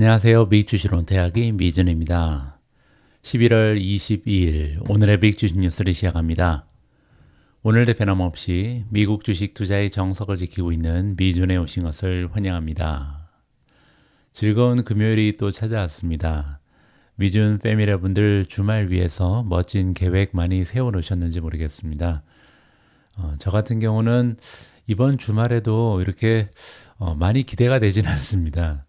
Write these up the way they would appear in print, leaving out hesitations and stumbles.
안녕하세요. 미익주식론 대학의 미준입니다. 11월 22일 오늘의 미익주식 뉴스를 시작합니다. 오늘도 변함없이 미국 주식 투자의 정석을 지키고 있는 미준에 오신 것을 환영합니다. 즐거운 금요일이 또 찾아왔습니다. 미준 패밀리 여러분들 주말 위해서 멋진 계획 많이 세워놓으셨는지 모르겠습니다. 저 같은 경우는 이번 주말에도 이렇게 많이 기대가 되진 않습니다.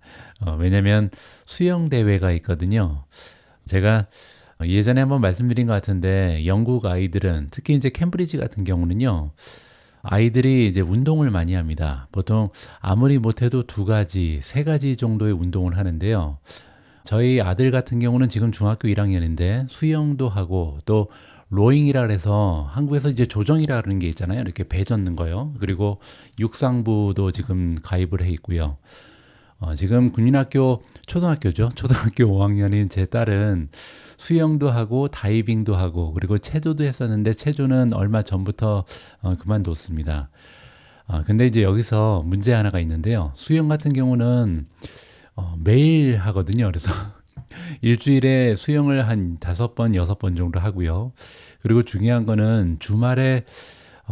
왜냐면 수영 대회가 있거든요. 제가 예전에 한번 말씀드린 것 같은데 영국 아이들은 특히 이제 캠브리지 같은 경우는요. 아이들이 이제 운동을 많이 합니다. 보통 아무리 못해도 2가지, 3가지 정도의 운동을 하는데요. 저희 아들 같은 경우는 지금 중학교 1학년인데 수영도 하고 또 로잉이라 그래서 한국에서 이제 조정이라는 게 있잖아요. 이렇게 배 젓는 거요. 그리고 육상부도 지금 가입을 해 있고요. 지금 국민학교 초등학교죠. 초등학교 5학년인 제 딸은 수영도 하고 다이빙도 하고 그리고 체조도 했었는데 체조는 얼마 전부터 그만뒀습니다. 근데 이제 여기서 문제 하나가 있는데요. 수영 같은 경우는 매일 하거든요. 그래서 일주일에 수영을 한 5번, 6번 정도 하고요. 그리고 중요한 거는 주말에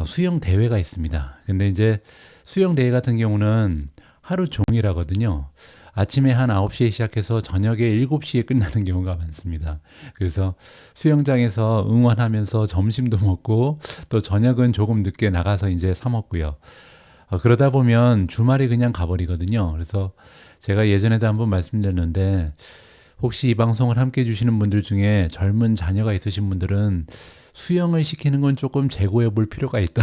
수영 대회가 있습니다. 근데 이제 수영 대회 같은 경우는 하루 종일 하거든요. 아침에 한 9시에 시작해서 저녁에 7시에 끝나는 경우가 많습니다. 그래서 수영장에서 응원하면서 점심도 먹고 또 저녁은 조금 늦게 나가서 이제 사 먹고요. 그러다 보면 주말이 그냥 가버리거든요. 그래서 제가 예전에도 한번 말씀드렸는데 혹시 이 방송을 함께 해주시는 분들 중에 젊은 자녀가 있으신 분들은 수영을 시키는 건 조금 재고해 볼 필요가 있다.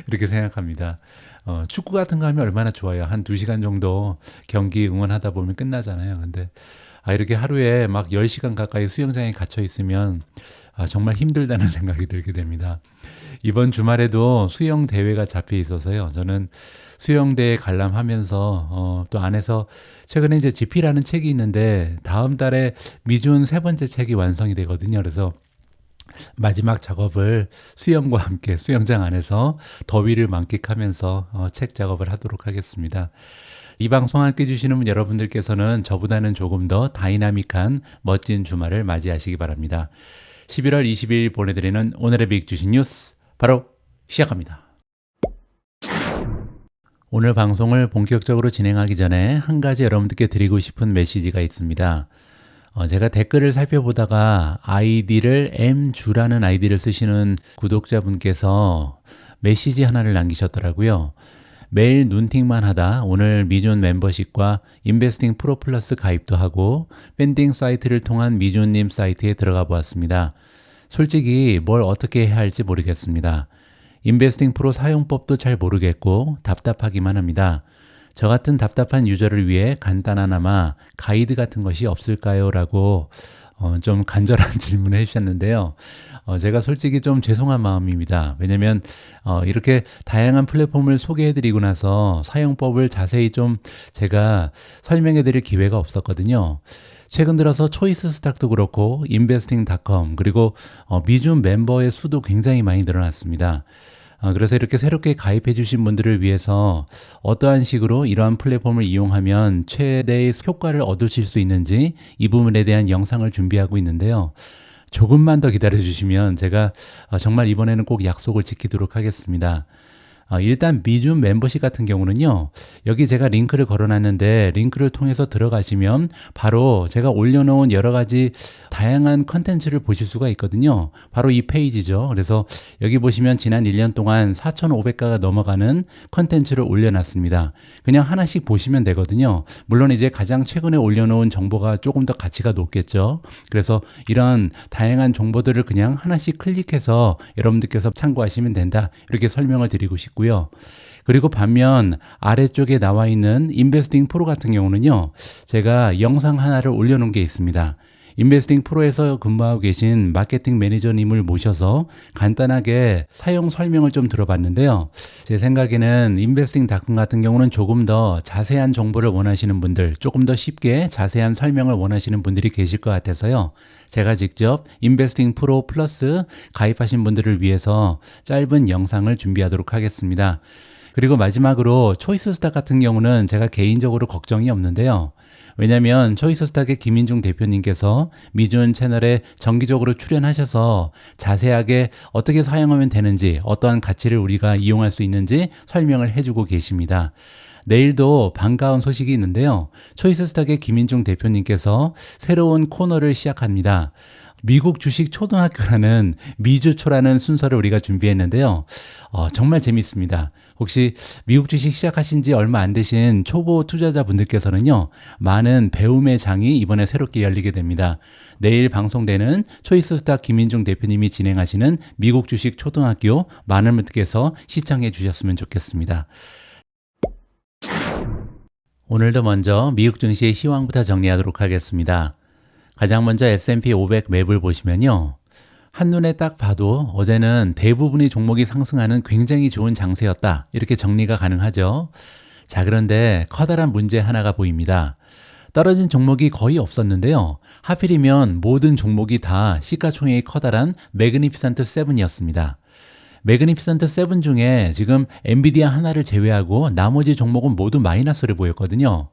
이렇게 생각합니다. 축구 같은 거 하면 얼마나 좋아요. 한 2시간 정도 경기 응원하다 보면 끝나잖아요. 근데 이렇게 하루에 막 10시간 가까이 수영장에 gat혀 있으면 정말 힘들다는 생각이 들게 됩니다. 이번 주말에도 수영 대회가 잡혀 있어서요. 저는 수영대회 관람하면서 또 안에서 최근에 이제 GP라는 책이 있는데 다음 달에 미준 3번째 책이 완성이 되거든요. 그래서 마지막 작업을 수영과 함께 수영장 안에서 더위를 만끽하면서 책 작업을 하도록 하겠습니다. 이 방송 함께 해주시는 여러분들께서는 저보다는 조금 더 다이나믹한 멋진 주말을 맞이하시기 바랍니다. 11월 20일 보내드리는 오늘의 빅 주식 뉴스 바로 시작합니다. 오늘 방송을 본격적으로 진행하기 전에 한 가지 여러분들께 드리고 싶은 메시지가 있습니다. 제가 댓글을 살펴보다가 아이디를 m주라는 아이디를 쓰시는 구독자분께서 메시지 하나를 남기셨더라고요. 매일 눈팅만 하다 오늘 미준 멤버십과 인베스팅 프로 플러스 가입도 하고 밴딩 사이트를 통한 미준님 사이트에 들어가 보았습니다. 솔직히 뭘 어떻게 해야 할지 모르겠습니다. 인베스팅 프로 사용법도 잘 모르겠고 답답하기만 합니다. 저 같은 답답한 유저를 위해 간단하나마 가이드 같은 것이 없을까요? 라고 좀 간절한 질문을 해주셨는데요. 제가 솔직히 좀 죄송한 마음입니다. 왜냐면 이렇게 다양한 플랫폼을 소개해드리고 나서 사용법을 자세히 좀 제가 설명해드릴 기회가 없었거든요. 최근 들어서 초이스 스탁도 그렇고 investing.com 그리고 미준 멤버의 수도 굉장히 많이 늘어났습니다. 그래서 이렇게 새롭게 가입해 주신 분들을 위해서 어떠한 식으로 이러한 플랫폼을 이용하면 최대의 효과를 얻으실 수 있는지 이 부분에 대한 영상을 준비하고 있는데요. 조금만 더 기다려 주시면 제가 정말 이번에는 꼭 약속을 지키도록 하겠습니다. 일단 미준 멤버십 같은 경우는요. 여기 제가 링크를 걸어놨는데 링크를 통해서 들어가시면 바로 제가 올려놓은 여러 가지 다양한 컨텐츠를 보실 수가 있거든요. 바로 이 페이지죠. 그래서 여기 보시면 지난 1년 동안 4,500가가 넘어가는 컨텐츠를 올려놨습니다. 그냥 하나씩 보시면 되거든요. 물론 이제 가장 최근에 올려놓은 정보가 조금 더 가치가 높겠죠. 그래서 이런 다양한 정보들을 그냥 하나씩 클릭해서 여러분들께서 참고하시면 된다. 이렇게 설명을 드리고 싶고요. 그리고 반면 아래쪽에 나와 있는 인베스팅 프로 같은 경우는요. 제가 영상 하나를 올려놓은 게 있습니다. 인베스팅 프로에서 근무하고 계신 마케팅 매니저님을 모셔서 간단하게 사용 설명을 좀 들어봤는데요. 제 생각에는 인베스팅닷컴 같은 경우는 조금 더 자세한 정보를 원하시는 분들, 조금 더 쉽게 자세한 설명을 원하시는 분들이 계실 것 같아서요. 제가 직접 인베스팅 프로 플러스 가입하신 분들을 위해서 짧은 영상을 준비하도록 하겠습니다. 그리고 마지막으로 초이스 스탁 같은 경우는 제가 개인적으로 걱정이 없는데요. 왜냐하면 초이스스탁의 김인중 대표님께서 미준 채널에 정기적으로 출연하셔서 자세하게 어떻게 사용하면 되는지, 어떠한 가치를 우리가 이용할 수 있는지 설명을 해주고 계십니다. 내일도 반가운 소식이 있는데요. 초이스스탁의 김인중 대표님께서 새로운 코너를 시작합니다. 미국 주식 초등학교라는 미주초라는 순서를 우리가 준비했는데요. 정말 재밌습니다. 혹시 미국 주식 시작하신 지 얼마 안 되신 초보 투자자분들께서는요, 많은 배움의 장이 이번에 새롭게 열리게 됩니다. 내일 방송되는 초이스스탁 김인중 대표님이 진행하시는 미국 주식 초등학교, 많은 분들께서 시청해 주셨으면 좋겠습니다. 오늘도 먼저 미국 증시의 시황부터 정리하도록 하겠습니다. 가장 먼저 S&P 500 맵을 보시면요. 한눈에 딱 봐도 어제는 대부분의 종목이 상승하는 굉장히 좋은 장세였다. 이렇게 정리가 가능하죠. 자, 그런데 커다란 문제 하나가 보입니다. 떨어진 종목이 거의 없었는데요. 하필이면 모든 종목이 다 시가총액이 커다란 매그니피선트 7이었습니다. 매그니피선트 7 중에 지금 엔비디아 하나를 제외하고 나머지 종목은 모두 마이너스를 보였거든요.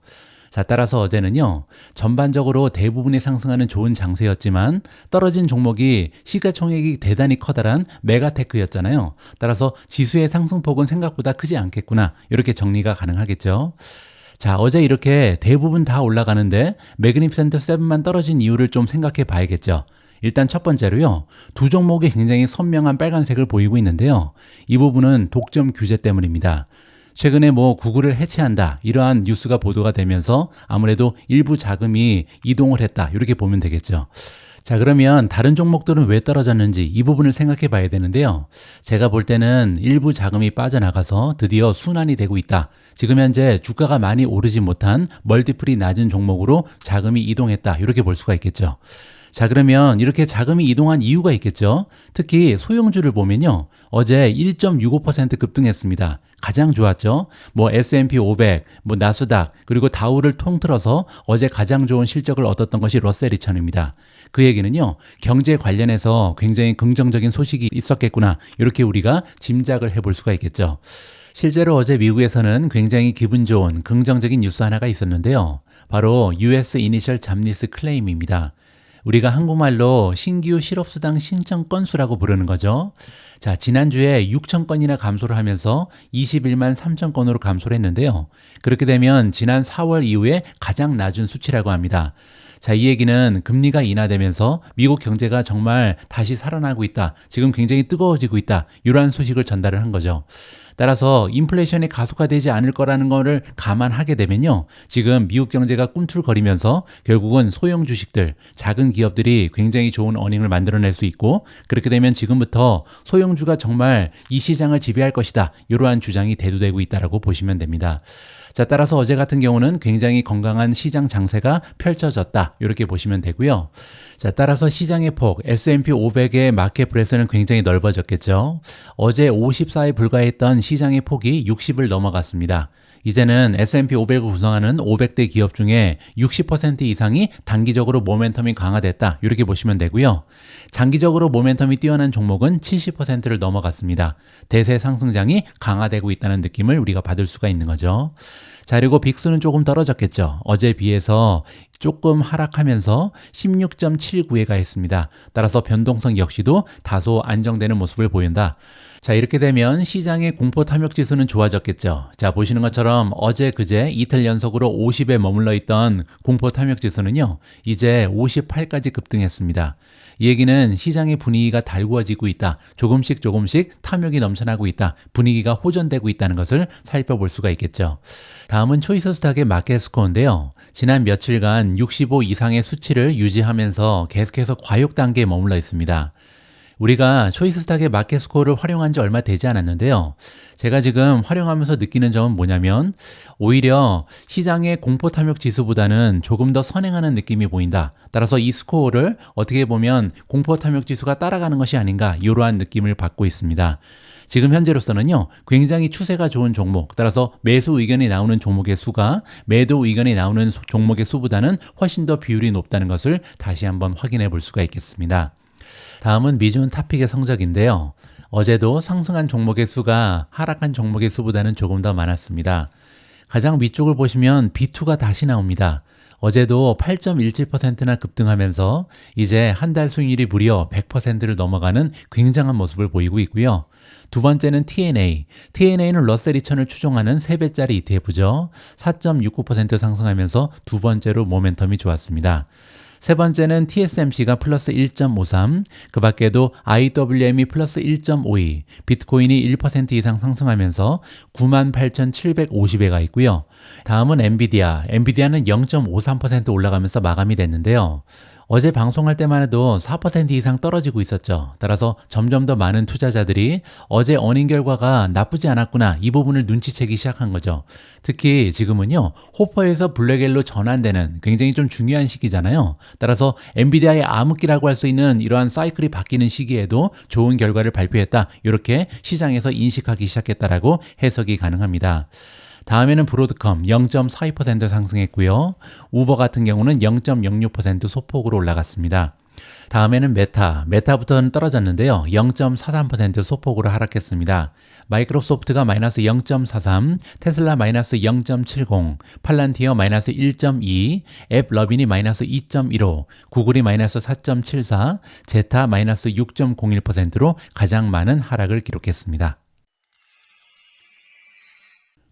자, 따라서 어제는요, 전반적으로 대부분이 상승하는 좋은 장세였지만 떨어진 종목이 시가총액이 대단히 커다란 메가테크였잖아요. 따라서 지수의 상승폭은 생각보다 크지 않겠구나, 이렇게 정리가 가능하겠죠. 자, 어제 이렇게 대부분 다 올라가는데 매그니피선트 7만 떨어진 이유를 좀 생각해 봐야겠죠. 일단 첫 번째로요, 두 종목이 굉장히 선명한 빨간색을 보이고 있는데요. 이 부분은 독점 규제 때문입니다. 최근에 구글을 해체한다, 이러한 뉴스가 보도가 되면서 아무래도 일부 자금이 이동을 했다, 이렇게 보면 되겠죠. 자, 그러면 다른 종목들은 왜 떨어졌는지 이 부분을 생각해 봐야 되는데요. 제가 볼 때는 일부 자금이 빠져나가서 드디어 순환이 되고 있다. 지금 현재 주가가 많이 오르지 못한 멀티플이 낮은 종목으로 자금이 이동했다, 이렇게 볼 수가 있겠죠. 자, 그러면 이렇게 자금이 이동한 이유가 있겠죠. 특히 소형주를 보면요, 어제 1.65% 급등했습니다. 가장 좋았죠. S&P 500, 나스닥, 그리고 다우를 통틀어서 어제 가장 좋은 실적을 얻었던 것이 러셀 2000입니다. 그 얘기는요, 경제 관련해서 굉장히 긍정적인 소식이 있었겠구나, 이렇게 우리가 짐작을 해볼 수가 있겠죠. 실제로 어제 미국에서는 굉장히 기분 좋은 긍정적인 뉴스 하나가 있었는데요. 바로 US 이니셜 잡리스 클레임입니다. 우리가 한국말로 신규 실업수당 신청 건수라고 부르는 거죠. 자, 지난주에 6천 건이나 감소를 하면서 21만 3천 건으로 감소를 했는데요. 그렇게 되면 지난 4월 이후에 가장 낮은 수치라고 합니다. 자, 이 얘기는 금리가 인하되면서 미국 경제가 정말 다시 살아나고 있다, 지금 굉장히 뜨거워지고 있다, 이러한 소식을 전달을 한 거죠. 따라서 인플레이션이 가속화되지 않을 거라는 거를 감안하게 되면요, 지금 미국 경제가 꿈틀거리면서 결국은 소형 주식들, 작은 기업들이 굉장히 좋은 어닝을 만들어낼 수 있고, 그렇게 되면 지금부터 소형주가 정말 이 시장을 지배할 것이다, 이러한 주장이 대두되고 있다고 보시면 됩니다. 자, 따라서 어제 같은 경우는 굉장히 건강한 시장 장세가 펼쳐졌다, 이렇게 보시면 되고요. 자, 따라서 시장의 폭, S&P 500의 마켓 브레스는 굉장히 넓어졌겠죠. 어제 54에 불과했던 시장의 폭이 60을 넘어갔습니다. 이제는 S&P 500을 구성하는 500대 기업 중에 60% 이상이 단기적으로 모멘텀이 강화됐다, 이렇게 보시면 되고요. 장기적으로 모멘텀이 뛰어난 종목은 70%를 넘어갔습니다. 대세 상승장이 강화되고 있다는 느낌을 우리가 받을 수가 있는 거죠. 자, 그리고 빅스는 조금 떨어졌겠죠. 어제 비해서 조금 하락하면서 16.79에 가 있습니다. 따라서 변동성 역시도 다소 안정되는 모습을 보인다. 자, 이렇게 되면 시장의 공포 탐욕 지수는 좋아졌겠죠. 자, 보시는 것처럼 어제 그제 이틀 연속으로 50에 머물러 있던 공포 탐욕 지수는요, 이제 58까지 급등했습니다. 이 얘기는 시장의 분위기가 달구어지고 있다, 조금씩 탐욕이 넘쳐나고 있다, 분위기가 호전되고 있다는 것을 살펴볼 수가 있겠죠. 다음은 초이스스탁의 마켓 스코어인데요. 지난 며칠간 65 이상의 수치를 유지하면서 계속해서 과욕 단계에 머물러 있습니다. 우리가 초이스스탁의 마켓 스코어를 활용한 지 얼마 되지 않았는데요. 제가 지금 활용하면서 느끼는 점은 뭐냐면, 오히려 시장의 공포 탐욕 지수보다는 조금 더 선행하는 느낌이 보인다. 따라서 이 스코어를 어떻게 보면 공포 탐욕 지수가 따라가는 것이 아닌가, 이러한 느낌을 받고 있습니다. 지금 현재로서는요, 굉장히 추세가 좋은 종목, 따라서 매수 의견이 나오는 종목의 수가 매도 의견이 나오는 종목의 수보다는 훨씬 더 비율이 높다는 것을 다시 한번 확인해 볼 수가 있겠습니다. 다음은 미준 탑픽의 성적인데요. 어제도 상승한 종목의 수가 하락한 종목의 수보다는 조금 더 많았습니다. 가장 위쪽을 보시면 B2가 다시 나옵니다. 어제도 8.17%나 급등하면서 이제 한 달 수익률이 무려 100%를 넘어가는 굉장한 모습을 보이고 있고요. 두 번째는 TNA. TNA는 러셀 2000을 추종하는 3배짜리 ETF죠. 4.69% 상승하면서 두 번째로 모멘텀이 좋았습니다. 세 번째는 TSMC가 플러스 1.53, 그 밖에도 IWM이 플러스 1.52, 비트코인이 1% 이상 상승하면서 98,750에 가 있고요. 다음은 엔비디아는 0.53% 올라가면서 마감이 됐는데요. 어제 방송할 때만 해도 4% 이상 떨어지고 있었죠. 따라서 점점 더 많은 투자자들이 어제 어닝 결과가 나쁘지 않았구나, 이 부분을 눈치채기 시작한 거죠. 특히 지금은요, 호퍼에서 블랙엘로 전환되는 굉장히 좀 중요한 시기잖아요. 따라서 엔비디아의 암흑기라고 할 수 있는 이러한 사이클이 바뀌는 시기에도 좋은 결과를 발표했다, 이렇게 시장에서 인식하기 시작했다라고 해석이 가능합니다. 다음에는 브로드컴 0.42% 상승했고요. 우버 같은 경우는 0.06% 소폭으로 올라갔습니다. 다음에는 메타부터는 떨어졌는데요. 0.43% 소폭으로 하락했습니다. 마이크로소프트가 마이너스 0.43, 테슬라 마이너스 0.70, 팔란티어 마이너스 1.2, 앱러빈이 마이너스 2.15, 구글이 마이너스 4.74, 제타 마이너스 6.01%로 가장 많은 하락을 기록했습니다.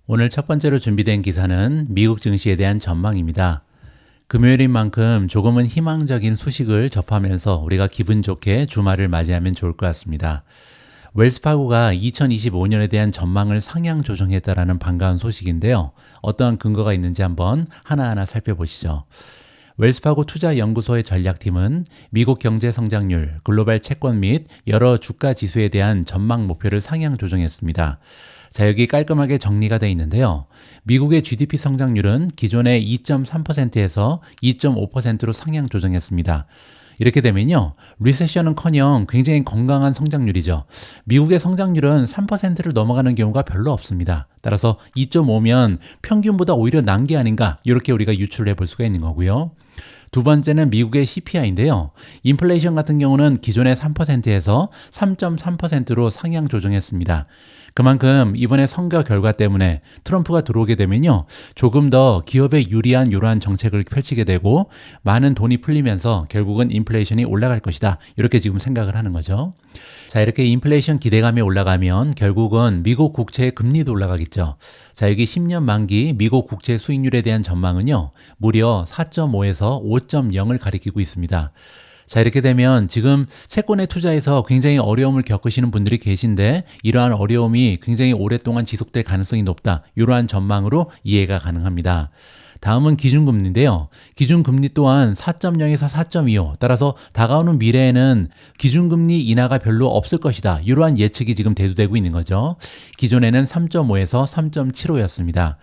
오늘 첫 번째로 준비된 기사는 미국 증시에 대한 전망입니다. 금요일인 만큼 조금은 희망적인 소식을 접하면서 우리가 기분 좋게 주말을 맞이하면 좋을 것 같습니다. 웰스파고가 2025년에 대한 전망을 상향 조정했다라는 반가운 소식인데요. 어떠한 근거가 있는지 한번 하나하나 살펴보시죠. 웰스파고 투자연구소의 전략팀은 미국 경제 성장률, 글로벌 채권 및 여러 주가 지수에 대한 전망 목표를 상향 조정했습니다. 자, 여기 깔끔하게 정리가 되어 있는데요. 미국의 GDP 성장률은 기존의 2.3%에서 2.5%로 상향 조정했습니다. 이렇게 되면요, 리세션은커녕 굉장히 건강한 성장률이죠. 미국의 성장률은 3%를 넘어가는 경우가 별로 없습니다. 따라서 2.5면 평균보다 오히려 난 게 아닌가, 이렇게 우리가 유출을 해볼 수가 있는 거고요. 두 번째는 미국의 CPI인데요. 인플레이션 같은 경우는 기존의 3%에서 3.3%로 상향 조정했습니다. 그만큼 이번에 선거 결과 때문에 트럼프가 들어오게 되면요, 조금 더 기업에 유리한 이러한 정책을 펼치게 되고 많은 돈이 풀리면서 결국은 인플레이션이 올라갈 것이다, 이렇게 지금 생각을 하는 거죠. 자, 이렇게 인플레이션 기대감이 올라가면 결국은 미국 국채의 금리도 올라가겠죠. 자, 여기 10년 만기 미국 국채 수익률에 대한 전망은요, 무려 4.5에서 5.0을 가리키고 있습니다. 자, 이렇게 되면 지금 채권에 투자해서 굉장히 어려움을 겪으시는 분들이 계신데 이러한 어려움이 굉장히 오랫동안 지속될 가능성이 높다, 이러한 전망으로 이해가 가능합니다. 다음은 기준금리인데요. 기준금리 또한 4.0에서 4.25, 따라서 다가오는 미래에는 기준금리 인하가 별로 없을 것이다, 이러한 예측이 지금 대두되고 있는 거죠. 기존에는 3.5에서 3.75였습니다.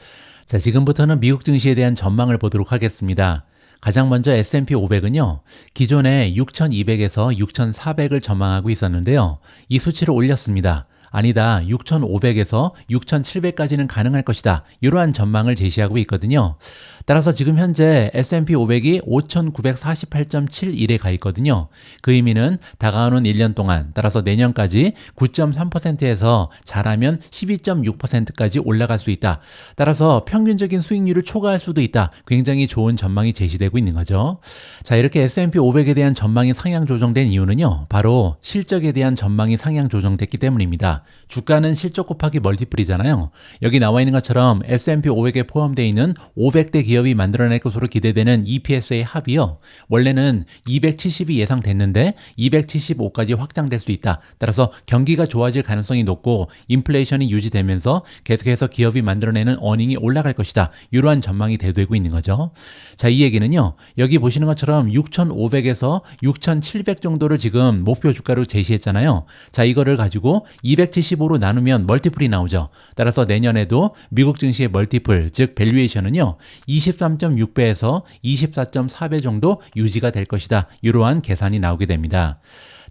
자, 지금부터는 미국 증시에 대한 전망을 보도록 하겠습니다. 가장 먼저 S&P 500은요, 기존에 6,200에서 6,400을 전망하고 있었는데요. 이 수치를 올렸습니다. 아니다, 6,500에서 6,700까지는 가능할 것이다, 이러한 전망을 제시하고 있거든요. 따라서 지금 현재 S&P 500이 5,948.71에 가 있거든요. 그 의미는 다가오는 1년 동안, 따라서 내년까지 9.3%에서 잘하면 12.6%까지 올라갈 수 있다. 따라서 평균적인 수익률을 초과할 수도 있다. 굉장히 좋은 전망이 제시되고 있는 거죠. 자, 이렇게 S&P 500에 대한 전망이 상향 조정된 이유는요, 바로 실적에 대한 전망이 상향 조정됐기 때문입니다. 주가는 실적 곱하기 멀티플이잖아요. 여기 나와 있는 것처럼 S&P 500에 포함되어 있는 500대 기업이 만들어낼 것으로 기대되는 EPS의 합이요, 원래는 270이 예상됐는데 275까지 확장될 수 있다. 따라서 경기가 좋아질 가능성이 높고 인플레이션이 유지되면서 계속해서 기업이 만들어내는 어닝이 올라갈 것이다, 이러한 전망이 대두되고 있는 거죠. 자, 이 얘기는요, 여기 보시는 것처럼 6,500에서 6,700 정도를 지금 목표 주가로 제시했잖아요. 자, 이거를 가지고 275로 나누면 멀티플이 나오죠. 따라서 내년에도 미국 증시의 멀티플, 즉 밸류에이션은요, 23.6배에서 24.4배 정도 유지가 될 것이다, 이러한 계산이 나오게 됩니다.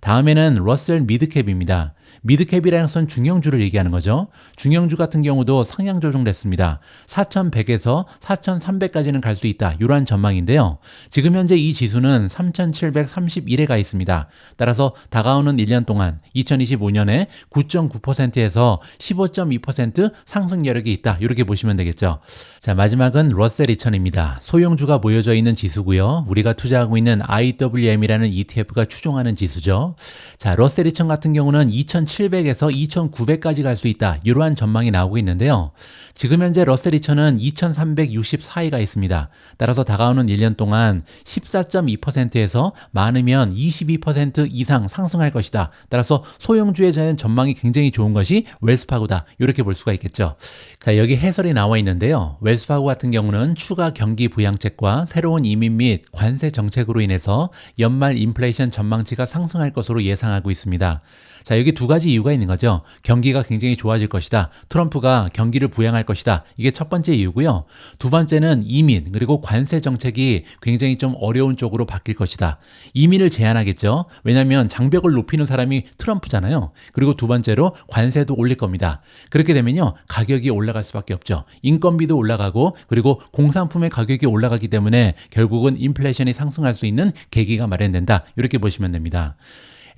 다음에는 러셀 미드캡입니다. 미드캡이라는 것은 중형주를 얘기하는 거죠. 중형주 같은 경우도 상향 조정됐습니다. 4,100에서 4,300까지는 갈 수 있다. 이러한 전망인데요. 지금 현재 이 지수는 3,731에 가 있습니다. 따라서 다가오는 1년 동안 2025년에 9.9%에서 15.2% 상승 여력이 있다. 이렇게 보시면 되겠죠. 자, 마지막은 러셀 2000입니다. 소형주가 모여져 있는 지수고요. 우리가 투자하고 있는 IWM이라는 ETF가 추종하는 지수죠. 자, 러셀 2000 같은 경우는 2700에서 2900까지 갈 수 있다. 이러한 전망이 나오고 있는데요. 지금 현재 러셀 2000은 2364에 가 있습니다. 따라서 다가오는 1년 동안 14.2%에서 많으면 22% 이상 상승할 것이다. 따라서 소형주에 대한 전망이 굉장히 좋은 것이 웰스파고다. 이렇게 볼 수가 있겠죠. 자, 여기 해설이 나와 있는데요. 웰스파고 같은 경우는 추가 경기 부양책과 새로운 이민 및 관세 정책으로 인해서 연말 인플레이션 전망치가 상승할 것으로 예상하고 있습니다. 자, 여기 두 가지 이유가 있는 거죠. 경기가 굉장히 좋아질 것이다. 트럼프가 경기를 부양할 것이다. 이게 첫 번째 이유고요. 두 번째는 이민 그리고 관세 정책이 굉장히 좀 어려운 쪽으로 바뀔 것이다. 이민을 제한하겠죠. 왜냐하면 장벽을 높이는 사람이 트럼프잖아요. 그리고 두 번째로 관세도 올릴 겁니다. 그렇게 되면요. 가격이 올라갈 수밖에 없죠. 인건비도 올라가고 그리고 공산품의 가격이 올라가기 때문에 결국은 인플레이션이 상승할 수 있는 계기가 마련된다. 이렇게 보시면 됩니다.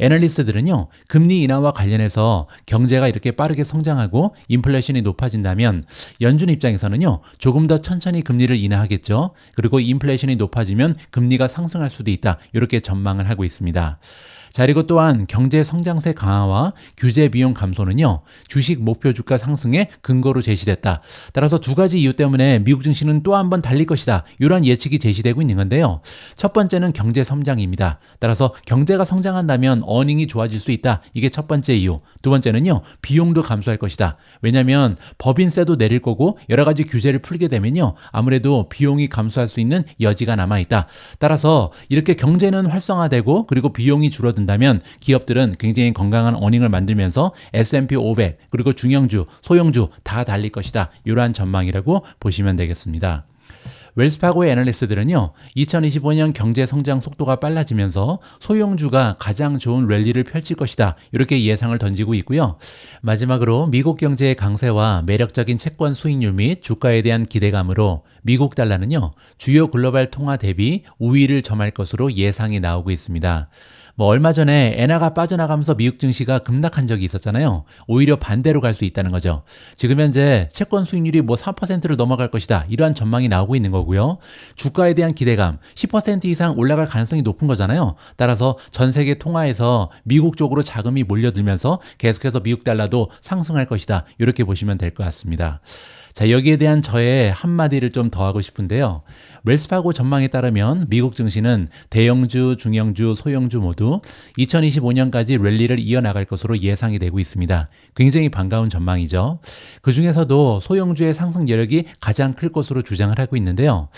애널리스트들은요, 금리 인하와 관련해서 경제가 이렇게 빠르게 성장하고 인플레이션이 높아진다면 연준 입장에서는요, 조금 더 천천히 금리를 인하하겠죠. 그리고 인플레이션이 높아지면 금리가 상승할 수도 있다. 이렇게 전망을 하고 있습니다. 자, 그리고 또한 경제 성장세 강화와 규제 비용 감소는요, 주식 목표 주가 상승의 근거로 제시됐다. 따라서 두 가지 이유 때문에 미국 증시는 또 한 번 달릴 것이다. 이러한 예측이 제시되고 있는 건데요. 첫 번째는 경제 성장입니다. 따라서 경제가 성장한다면 어닝이 좋아질 수 있다. 이게 첫 번째 이유. 두 번째는요, 비용도 감소할 것이다. 왜냐하면 법인세도 내릴 거고 여러 가지 규제를 풀게 되면요, 아무래도 비용이 감소할 수 있는 여지가 남아있다. 따라서 이렇게 경제는 활성화되고 그리고 비용이 줄어든다면 기업들은 굉장히 건강한 어닝을 만들면서 S&P 500 그리고 중형주, 소형주 다 달릴 것이다. 이러한 전망이라고 보시면 되겠습니다. 웰스파고의 애널리스트들은요, 2025년 경제 성장 속도가 빨라지면서 소형주가 가장 좋은 랠리를 펼칠 것이다. 이렇게 예상을 던지고 있고요. 마지막으로 미국 경제의 강세와 매력적인 채권 수익률 및 주가에 대한 기대감으로 미국 달러는요, 주요 글로벌 통화 대비 우위를 점할 것으로 예상이 나오고 있습니다. 얼마 전에 엔화가 빠져나가면서 미국 증시가 급락한 적이 있었잖아요. 오히려 반대로 갈 수 있다는 거죠. 지금 현재 채권 수익률이 4%를 넘어갈 것이다. 이러한 전망이 나오고 있는 거고요. 주가에 대한 기대감 10% 이상 올라갈 가능성이 높은 거잖아요. 따라서 전 세계 통화에서 미국 쪽으로 자금이 몰려들면서 계속해서 미국 달러도 상승할 것이다. 이렇게 보시면 될 것 같습니다. 자, 여기에 대한 저의 한마디를 좀 더 하고 싶은데요. 웰스파고 전망에 따르면 미국 증시는 대형주, 중형주, 소형주 모두 2025년까지 랠리를 이어나갈 것으로 예상이 되고 있습니다. 굉장히 반가운 전망이죠. 그 중에서도 소형주의 상승 여력이 가장 클 것으로 주장을 하고 있는데요.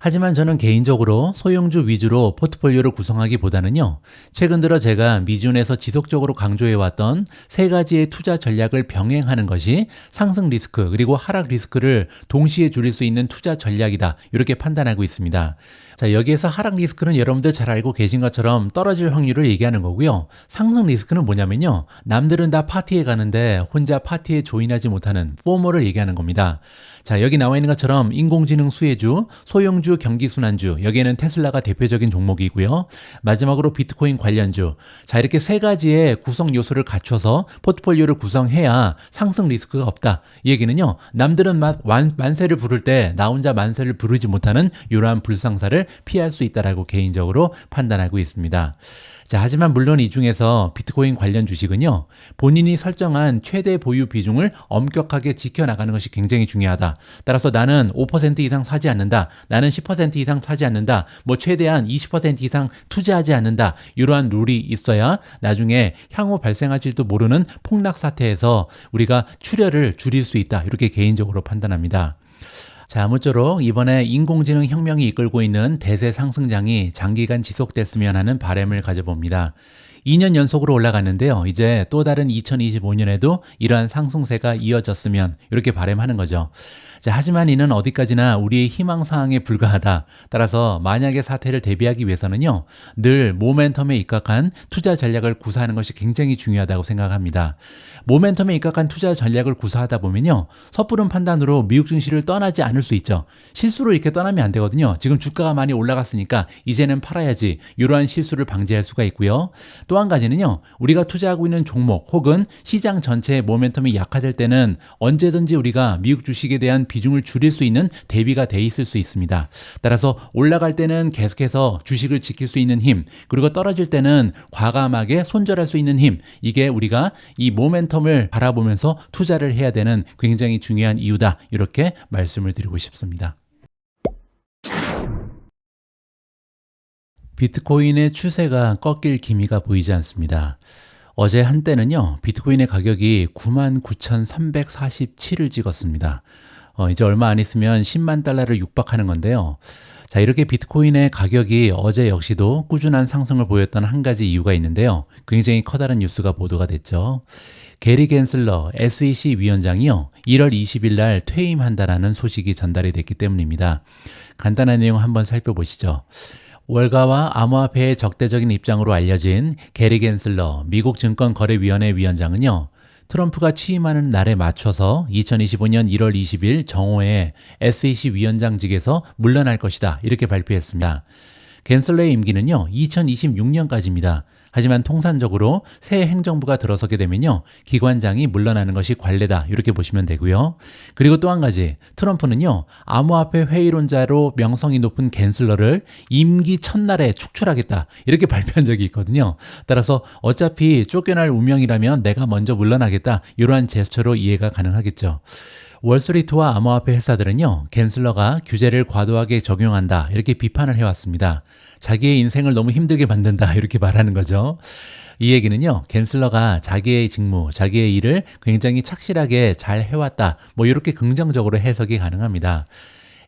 하지만 저는 개인적으로 소형주 위주로 포트폴리오를 구성하기보다는요, 최근 들어 제가 미준에서 지속적으로 강조해왔던 세 가지의 투자 전략을 병행하는 것이 상승 리스크 그리고 하락 리스크를 동시에 줄일 수 있는 투자 전략이다. 이렇게 판단하고 있습니다. 자, 여기에서 하락 리스크는 여러분들 잘 알고 계신 것처럼 떨어질 확률을 얘기하는 거고요. 상승 리스크는 뭐냐면요, 남들은 다 파티에 가는데 혼자 파티에 조인하지 못하는 포모를 얘기하는 겁니다. 자, 여기 나와 있는 것처럼 인공지능 수혜주, 소형주, 경기순환주, 여기에는 테슬라가 대표적인 종목이고요. 마지막으로 비트코인 관련주. 자, 이렇게 세 가지의 구성 요소를 갖춰서 포트폴리오를 구성해야 상승 리스크가 없다. 이 얘기는요, 남들은 만세를 부를 때 나 혼자 만세를 부르지 못하는 이러한 불상사를 피할 수 있다라고 개인적으로 판단하고 있습니다. 자, 하지만 물론 이 중에서 비트코인 관련 주식은요, 본인이 설정한 최대 보유 비중을 엄격하게 지켜나가는 것이 굉장히 중요하다. 따라서 나는 5% 이상 사지 않는다. 나는 10% 이상 사지 않는다. 최대한 20% 이상 투자하지 않는다. 이러한 룰이 있어야 나중에 향후 발생할지도 모르는 폭락 사태에서 우리가 출혈을 줄일 수 있다. 이렇게 개인적으로 판단합니다. 자, 아무쪼록 이번에 인공지능 혁명이 이끌고 있는 대세 상승장이 장기간 지속됐으면 하는 바람을 가져봅니다. 2년 연속으로 올라갔는데요. 이제 또 다른 2025년에도 이러한 상승세가 이어졌으면 이렇게 바람하는 거죠. 자, 하지만 이는 어디까지나 우리의 희망사항에 불과하다. 따라서 만약의 사태를 대비하기 위해서는요, 늘 모멘텀에 입각한 투자 전략을 구사하는 것이 굉장히 중요하다고 생각합니다. 모멘텀에 입각한 투자 전략을 구사하다 보면요, 섣부른 판단으로 미국 증시를 떠나지 않을 수 있죠. 실수로 이렇게 떠나면 안 되거든요. 지금 주가가 많이 올라갔으니까 이제는 팔아야지. 이러한 실수를 방지할 수가 있고요. 또 한 가지는요, 우리가 투자하고 있는 종목 혹은 시장 전체의 모멘텀이 약화될 때는 언제든지 우리가 미국 주식에 대한 비중을 줄일 수 있는 대비가 돼 있을 수 있습니다. 따라서 올라갈 때는 계속해서 주식을 지킬 수 있는 힘, 그리고 떨어질 때는 과감하게 손절할 수 있는 힘, 이게 우리가 이 모멘텀을 바라보면서 투자를 해야 되는 굉장히 중요한 이유다. 이렇게 말씀을 드리고 싶습니다. 비트코인의 추세가 꺾일 기미가 보이지 않습니다. 어제 한때는요, 비트코인의 가격이 99,347을 찍었습니다. 이제 얼마 안 있으면 10만 달러를 육박하는 건데요. 자, 이렇게 비트코인의 가격이 어제 역시도 꾸준한 상승을 보였던 한 가지 이유가 있는데요. 굉장히 커다란 뉴스가 보도가 됐죠. 게리 겐슬러 SEC 위원장이요, 1월 20일 날 퇴임한다라는 소식이 전달이 됐기 때문입니다. 간단한 내용 한번 살펴보시죠. 월가와 암호화폐의 적대적인 입장으로 알려진 게리 겐슬러 미국 증권거래위원회 위원장은요, 트럼프가 취임하는 날에 맞춰서 2025년 1월 20일 정오에 SEC 위원장직에서 물러날 것이다. 이렇게 발표했습니다. 겐슬러의 임기는요, 2026년까지입니다. 하지만 통산적으로 새 행정부가 들어서게 되면요, 기관장이 물러나는 것이 관례다. 이렇게 보시면 되고요. 그리고 또 한 가지, 트럼프는요, 암호화폐 회의론자로 명성이 높은 겐슬러를 임기 첫날에 축출하겠다. 이렇게 발표한 적이 있거든요. 따라서 어차피 쫓겨날 운명이라면 내가 먼저 물러나겠다. 이러한 제스처로 이해가 가능하겠죠. 월스트리트와 암호화폐 회사들은요, 겐슬러가 규제를 과도하게 적용한다. 이렇게 비판을 해왔습니다. 자기의 인생을 너무 힘들게 만든다. 이렇게 말하는 거죠. 이 얘기는요, 겐슬러가 자기의 직무, 자기의 일을 굉장히 착실하게 잘 해왔다. 뭐 이렇게 긍정적으로 해석이 가능합니다.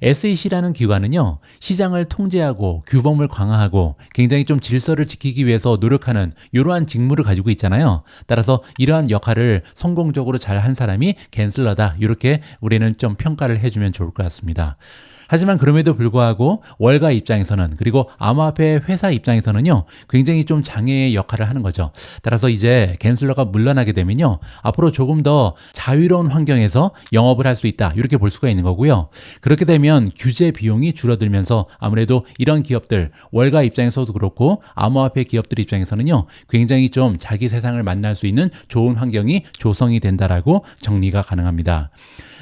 SEC라는 기관은요, 시장을 통제하고 규범을 강화하고 굉장히 좀 질서를 지키기 위해서 노력하는 이러한 직무를 가지고 있잖아요. 따라서 이러한 역할을 성공적으로 잘 한 사람이 겐슬러다. 이렇게 우리는 좀 평가를 해주면 좋을 것 같습니다. 하지만 그럼에도 불구하고 월가 입장에서는, 그리고 암호화폐 회사 입장에서는요, 굉장히 좀 장애의 역할을 하는 거죠. 따라서 이제 겐슬러가 물러나게 되면요, 앞으로 조금 더 자유로운 환경에서 영업을 할 수 있다. 이렇게 볼 수가 있는 거고요. 그렇게 되면 규제 비용이 줄어들면서 아무래도 이런 기업들, 월가 입장에서도 그렇고 암호화폐 기업들 입장에서는요, 굉장히 좀 자기 세상을 만날 수 있는 좋은 환경이 조성이 된다라고 정리가 가능합니다.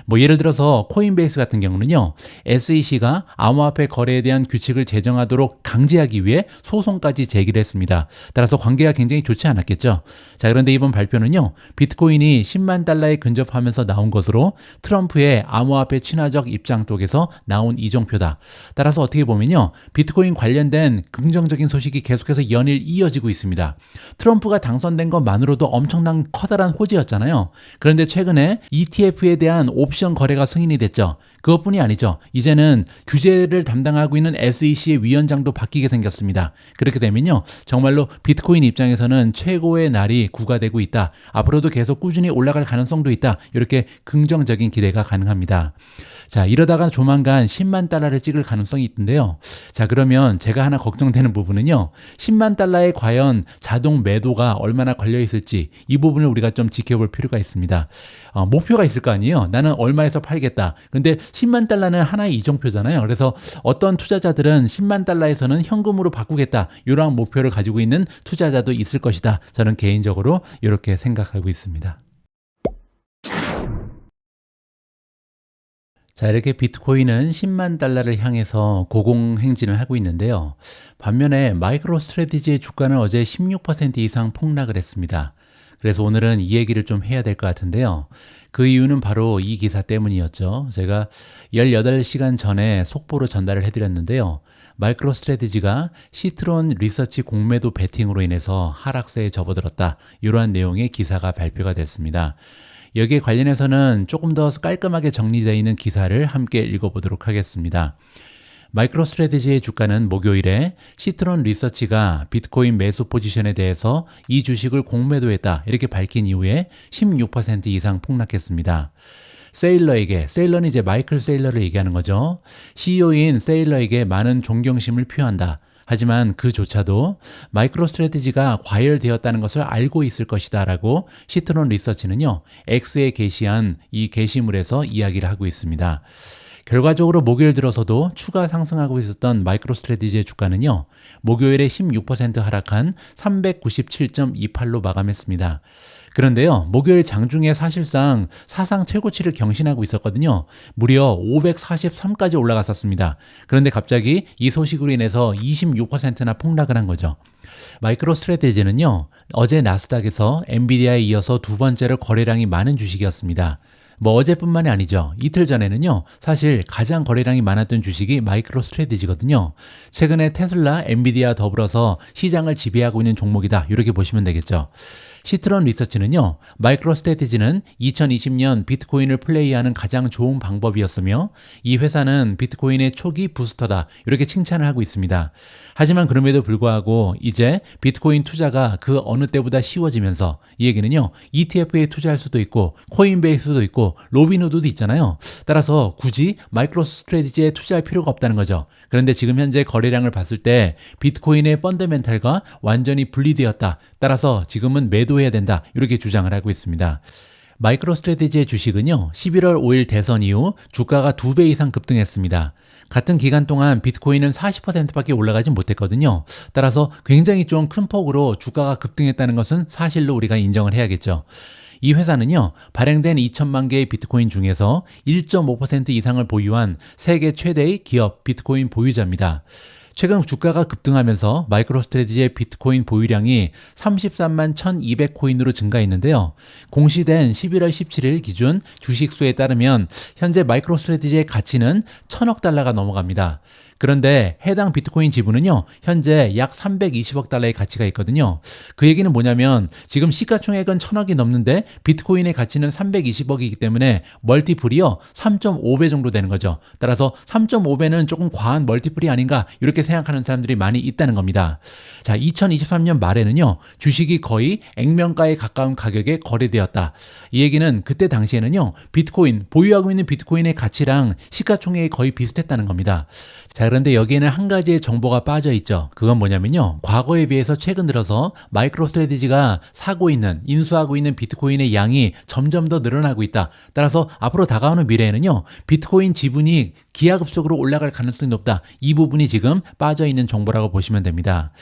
뭐 예를 들어서 코인베이스 같은 경우는요, SEC가 암호화폐 거래에 대한 규칙을 제정하도록 강제하기 위해 소송까지 제기를 했습니다. 따라서 관계가 굉장히 좋지 않았겠죠. 자, 그런데 이번 발표는요, 비트코인이 10만 달러에 근접하면서 나온 것으로 트럼프의 암호화폐 친화적 입장 쪽에서 나온 이정표다. 따라서 어떻게 보면요, 비트코인 관련된 긍정적인 소식이 계속해서 연일 이어지고 있습니다. 트럼프가 당선된 것만으로도 엄청난 커다란 호재였잖아요. 그런데 최근에 ETF에 대한 옵션 거래가 승인이 됐죠. 그것뿐이 아니죠. 이제는 규제를 담당하고 있는 SEC의 위원장도 바뀌게 생겼습니다. 그렇게 되면요, 정말로 비트코인 입장에서는 최고의 날이 구가되고 있다. 앞으로도 계속 꾸준히 올라갈 가능성도 있다. 이렇게 긍정적인 기대가 가능합니다. 자, 이러다가 조만간 10만 달러를 찍을 가능성이 있던데요. 자, 그러면 제가 하나 걱정되는 부분은요, 10만 달러에 과연 자동 매도가 얼마나 걸려 있을지, 이 부분을 우리가 좀 지켜볼 필요가 있습니다. 목표가 있을 거 아니에요. 나는 얼마에서 팔겠다. 근데 10만 달러는 하나의 이정표잖아요. 그래서 어떤 투자자들은 10만 달러에서는 현금으로 바꾸겠다. 이러한 목표를 가지고 있는 투자자도 있을 것이다. 저는 개인적으로 이렇게 생각하고 있습니다. 자, 이렇게 비트코인은 10만 달러를 향해서 고공행진을 하고 있는데요. 반면에 마이크로 스트래티지의 주가는 어제 16% 이상 폭락을 했습니다. 그래서 오늘은 이 얘기를 좀 해야 될 것 같은데요. 그 이유는 바로 이 기사 때문이었죠. 제가 18시간 전에 속보로 전달을 해드렸는데요. 마이크로 스트래티지가 시트론 리서치 공매도 베팅으로 인해서 하락세에 접어들었다. 이러한 내용의 기사가 발표가 됐습니다. 여기에 관련해서는 조금 더 깔끔하게 정리되어 있는 기사를 함께 읽어보도록 하겠습니다. 마이크로스트래티지의 주가는 목요일에 시트론 리서치가 비트코인 매수 포지션에 대해서 이 주식을 공매도했다 이렇게 밝힌 이후에 16% 이상 폭락했습니다. 세일러는 이제 마이클 세일러를 얘기하는 거죠. CEO인 세일러에게 많은 존경심을 표한다. 하지만 그조차도 마이크로스트래티지가 과열되었다는 것을 알고 있을 것이다 라고 시트론 리서치는요, X에 게시한 이 게시물에서 이야기를 하고 있습니다. 결과적으로 목요일 들어서도 추가 상승하고 있었던 마이크로스트래티지의 주가는요, 목요일에 16% 하락한 397.28로 마감했습니다. 그런데요, 목요일 장중에 사실상 사상 최고치를 경신하고 있었거든요. 무려 543까지 올라갔었습니다. 그런데 갑자기 이 소식으로 인해서 26%나 폭락을 한 거죠. 마이크로스트래티지는요, 어제 나스닥에서 엔비디아에 이어서 두 번째로 거래량이 많은 주식이었습니다. 어제뿐만이 아니죠. 이틀 전에는요, 사실 가장 거래량이 많았던 주식이 마이크로스트래티지거든요. 최근에 테슬라, 엔비디아 더불어서 시장을 지배하고 있는 종목이다. 이렇게 보시면 되겠죠. 시트론 리서치는요, 마이크로스트래티지는 2020년 비트코인을 플레이하는 가장 좋은 방법이었으며 이 회사는 비트코인의 초기 부스터다 이렇게 칭찬을 하고 있습니다. 하지만 그럼에도 불구하고 이제 비트코인 투자가 그 어느 때보다 쉬워지면서 이 얘기는요, ETF에 투자할 수도 있고 코인베이스도 있고 로빈후드도 있잖아요. 따라서 굳이 마이크로스트래티지에 투자할 필요가 없다는 거죠. 그런데 지금 현재 거래량을 봤을 때 비트코인의 펀더멘탈과 완전히 분리되었다. 따라서 지금은 매도해야 된다. 이렇게 주장을 하고 있습니다. 마이크로스트래티지의 주식은요, 11월 5일 대선 이후 주가가 2배 이상 급등했습니다. 같은 기간 동안 비트코인은 40%밖에 올라가지 못했거든요. 따라서 굉장히 좀 큰 폭으로 주가가 급등했다는 것은 사실로 우리가 인정을 해야겠죠. 이 회사는요, 발행된 2천만 개의 비트코인 중에서 1.5% 이상을 보유한 세계 최대의 기업 비트코인 보유자입니다. 최근 주가가 급등하면서 마이크로스트래티지의 비트코인 보유량이 33만 1200코인으로 증가했는데요. 공시된 11월 17일 기준 주식수에 따르면 현재 마이크로스트래티지의 가치는 1000억 달러가 넘어갑니다. 그런데 해당 비트코인 지분은요, 현재 약 320억 달러의 가치가 있거든요. 그 얘기는 뭐냐면 지금 시가총액은 1000억이 넘는데 비트코인의 가치는 320억이기 때문에 멀티플이요 3.5배 정도 되는 거죠. 따라서 3.5배는 조금 과한 멀티플이 아닌가 이렇게 생각하는 사람들이 많이 있다는 겁니다. 자, 2023년 말에는요, 주식이 거의 액면가에 가까운 가격에 거래되었다. 이 얘기는 그때 당시에는요, 비트코인, 보유하고 있는 비트코인의 가치랑 시가총액이 거의 비슷했다는 겁니다. 자, 그런데 여기에는 한 가지의 정보가 빠져 있죠. 그건 뭐냐면요, 과거에 비해서 최근 들어서 마이크로스트래티지가 인수하고 있는 비트코인의 양이 점점 더 늘어나고 있다. 따라서 앞으로 다가오는 미래에는요, 비트코인 지분이 기하급수적으로 올라갈 가능성이 높다. 이 부분이 지금 빠져 있는 정보라고 보시면 됩니다.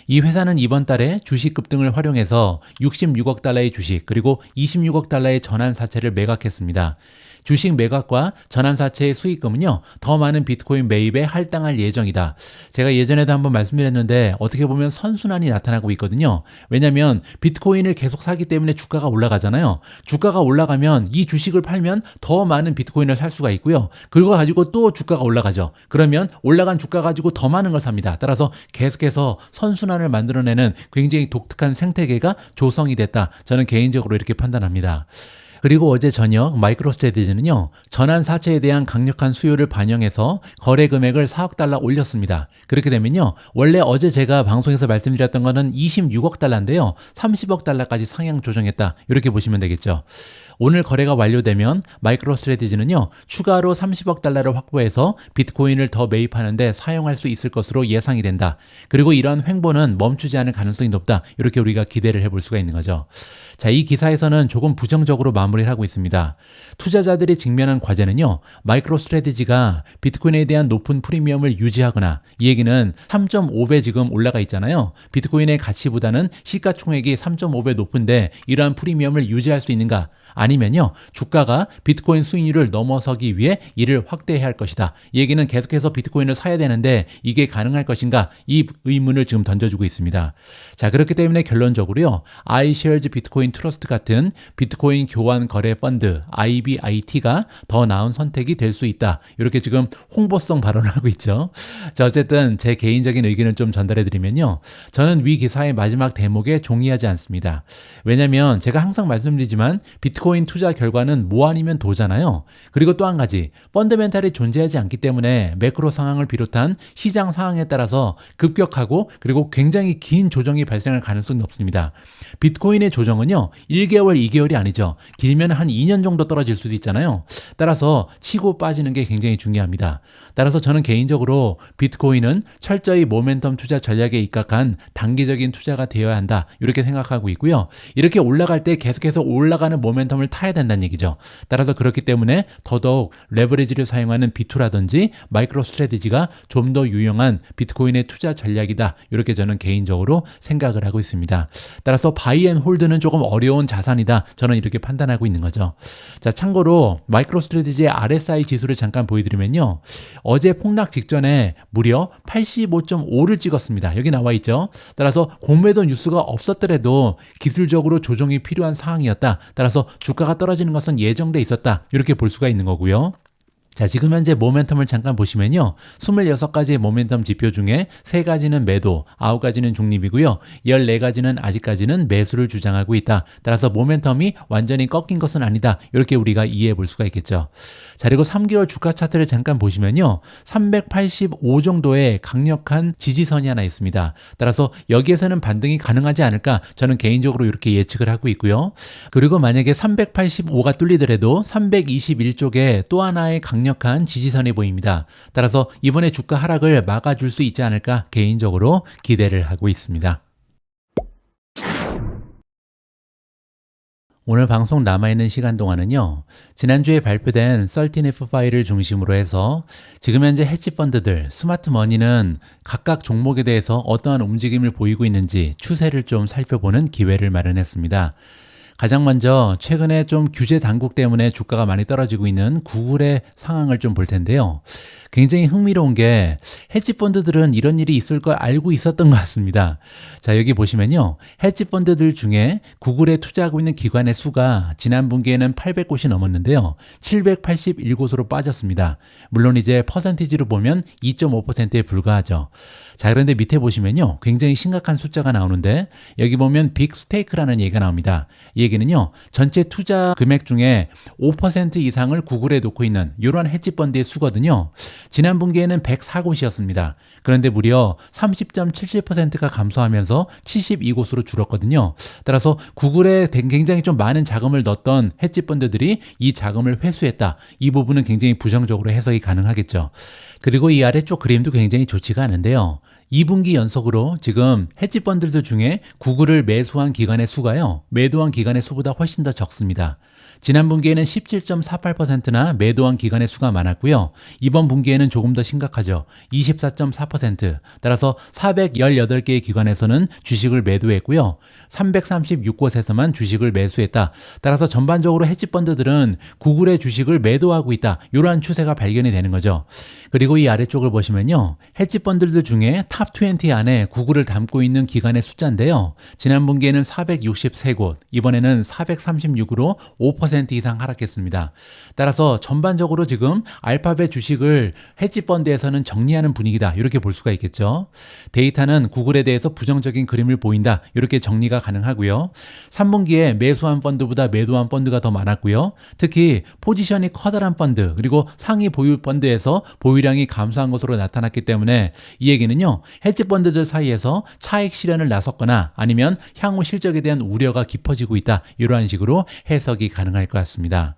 이 회사는 이번 달에 주식 급등을 활용해서 66억 달러의 주식 그리고 26억 달러의 전환사채를 매각했습니다. 주식 매각과 전환사채의 수익금은요, 더 많은 비트코인 매입에 할당할 예정이다. 제가 예전에도 한번 말씀드렸는데 어떻게 보면 선순환이 나타나고 있거든요. 왜냐하면 비트코인을 계속 사기 때문에 주가가 올라가잖아요. 주가가 올라가면 이 주식을 팔면 더 많은 비트코인을 살 수가 있고요. 그거 가지고 또 주가가 올라가죠. 그러면 올라간 주가 가지고 더 많은 걸 삽니다. 따라서 계속해서 선순환을 만들어내는 굉장히 독특한 생태계가 조성이 됐다. 저는 개인적으로 이렇게 판단합니다. 그리고 어제 저녁 마이크로스트래티지는요, 전환사채에 대한 강력한 수요를 반영해서 거래 금액을 4억 달러 올렸습니다. 그렇게 되면요, 원래 어제 제가 방송에서 말씀드렸던 거는 26억 달러인데요, 30억 달러까지 상향 조정했다. 이렇게 보시면 되겠죠. 오늘 거래가 완료되면 마이크로스트래티지는요, 추가로 30억 달러를 확보해서 비트코인을 더 매입하는데 사용할 수 있을 것으로 예상이 된다. 그리고 이런 횡보는 멈추지 않을 가능성이 높다. 이렇게 우리가 기대를 해볼 수가 있는 거죠. 자, 이 기사에서는 조금 부정적으로 마무리를 하고 있습니다. 투자자들이 직면한 과제는요, 마이크로스트래티지가 비트코인에 대한 높은 프리미엄을 유지하거나, 이 얘기는 3.5배 지금 올라가 있잖아요. 비트코인의 가치보다는 시가총액이 3.5배 높은데 이러한 프리미엄을 유지할 수 있는가? 아니면요, 주가가 비트코인 수익률을 넘어서기 위해 이를 확대해야 할 것이다. 이 얘기는 계속해서 비트코인을 사야 되는데 이게 가능할 것인가? 이 의문을 지금 던져주고 있습니다. 자, 그렇기 때문에 결론적으로요, iShares 비트코인 트러스트 같은 비트코인 교환 거래 펀드 IBIT가 더 나은 선택이 될 수 있다. 이렇게 지금 홍보성 발언을 하고 있죠. 자, 어쨌든 제 개인적인 의견을 좀 전달해 드리면요, 저는 위 기사의 마지막 대목에 동의하지 않습니다. 왜냐하면 제가 항상 말씀드리지만 비트코인 비트코인 투자 결과는 뭐 아니면 도잖아요. 그리고 또 한 가지, 펀더멘탈이 존재하지 않기 때문에 매크로 상황을 비롯한 시장 상황에 따라서 급격하고 그리고 굉장히 긴 조정이 발생할 가능성이 높습니다. 비트코인의 조정은요, 1개월, 2개월이 아니죠. 길면 한 2년 정도 떨어질 수도 있잖아요. 따라서 치고 빠지는 게 굉장히 중요합니다. 따라서 저는 개인적으로 비트코인은 철저히 모멘텀 투자 전략에 입각한 단기적인 투자가 되어야 한다, 이렇게 생각하고 있고요. 이렇게 올라갈 때 계속해서 올라가는 모멘텀을 타야 된다는 얘기죠. 따라서 그렇기 때문에 더더욱 레버리지를 사용하는 B2라든지 마이크로 스트래티지가 좀 더 유용한 비트코인의 투자 전략이다, 이렇게 저는 개인적으로 생각을 하고 있습니다. 따라서 바이 앤 홀드는 조금 어려운 자산이다, 저는 이렇게 판단하고 있는 거죠. 자, 참고로 마이크로 스트래티지의 RSI 지수를 잠깐 보여드리면요, 어제 폭락 직전에 무려 85.5를 찍었습니다. 여기 나와 있죠. 따라서 공매도 뉴스가 없었더라도 기술적으로 조정이 필요한 상황이었다. 따라서 주가가 떨어지는 것은 예정돼 있었다, 이렇게 볼 수가 있는 거고요. 자, 지금 현재 모멘텀을 잠깐 보시면요, 26가지의 모멘텀 지표 중에 3가지는 매도, 9가지는 중립이고요, 14가지는 아직까지는 매수를 주장하고 있다. 따라서 모멘텀이 완전히 꺾인 것은 아니다, 이렇게 우리가 이해해 볼 수가 있겠죠. 자, 그리고 3개월 주가 차트를 잠깐 보시면요, 385 정도의 강력한 지지선이 하나 있습니다. 따라서 여기에서는 반등이 가능하지 않을까, 저는 개인적으로 이렇게 예측을 하고 있고요. 그리고 만약에 385가 뚫리더라도 321쪽에 또 하나의 강력한 지지선이 보입니다. 따라서 이번에 주가 하락을 막아줄 수 있지 않을까 개인적으로 기대를 하고 있습니다. 오늘 방송 남아있는 시간 동안은요, 지난주에 발표된 13F 파일을 중심으로 해서 지금 현재 헤지펀드들, 스마트머니는 각각 종목에 대해서 어떠한 움직임을 보이고 있는지 추세를 좀 살펴보는 기회를 마련했습니다. 가장 먼저 최근에 좀 규제 당국 때문에 주가가 많이 떨어지고 있는 구글의 상황을 좀 볼 텐데요. 굉장히 흥미로운 게 헤지펀드들은 이런 일이 있을 걸 알고 있었던 것 같습니다. 자, 여기 보시면요, 헤지펀드들 중에 구글에 투자하고 있는 기관의 수가 지난 분기에는 800곳이 넘었는데요, 781곳으로 빠졌습니다. 물론 이제 퍼센티지로 보면 2.5%에 불과하죠. 자, 그런데 밑에 보시면요, 굉장히 심각한 숫자가 나오는데 여기 보면 빅 스테이크라는 얘기가 나옵니다. 이 얘기는요, 전체 투자 금액 중에 5% 이상을 구글에 놓고 있는 이러한 헤지펀드의 수거든요. 지난 분기에는 104곳이었습니다. 그런데 무려 30.77%가 감소하면서 72곳으로 줄었거든요. 따라서 구글에 굉장히 좀 많은 자금을 넣었던 헤지펀드들이 이 자금을 회수했다. 이 부분은 굉장히 부정적으로 해석이 가능하겠죠. 그리고 이 아래쪽 그림도 굉장히 좋지가 않은데요, 2분기 연속으로 지금 헤지펀드들 중에 구글을 매수한 기관의 수가요, 매도한 기관의 수보다 훨씬 더 적습니다. 지난 분기에는 17.48%나 매도한 기관의 수가 많았고요. 이번 분기에는 조금 더 심각하죠. 24.4%. 따라서 418개의 기관에서는 주식을 매도했고요. 336곳에서만 주식을 매수했다. 따라서 전반적으로 헤지펀드들은 구글의 주식을 매도하고 있다, 이러한 추세가 발견이 되는 거죠. 그리고 이 아래쪽을 보시면요, 헤지펀드들 중에 탑 20 안에 구글을 담고 있는 기관의 숫자인데요, 지난 분기에는 463곳, 이번에는 436으로 5% 이상 하락했습니다. 따라서 전반적으로 지금 알파벳 주식을 헤지펀드에서는 정리하는 분위기다, 이렇게 볼 수가 있겠죠. 데이터는 구글에 대해서 부정적인 그림을 보인다, 이렇게 정리가 가능하고요. 3분기에 매수한 펀드보다 매도한 펀드가 더 많았고요. 특히 포지션이 커다란 펀드, 그리고 상위 보유 펀드에서 보유량이 감소한 것으로 나타났기 때문에 이 얘기는요, 헤지펀드들 사이에서 차익 실현을 나섰거나 아니면 향후 실적에 대한 우려가 깊어지고 있다, 이러한 식으로 해석이 가능할 것 같습니다.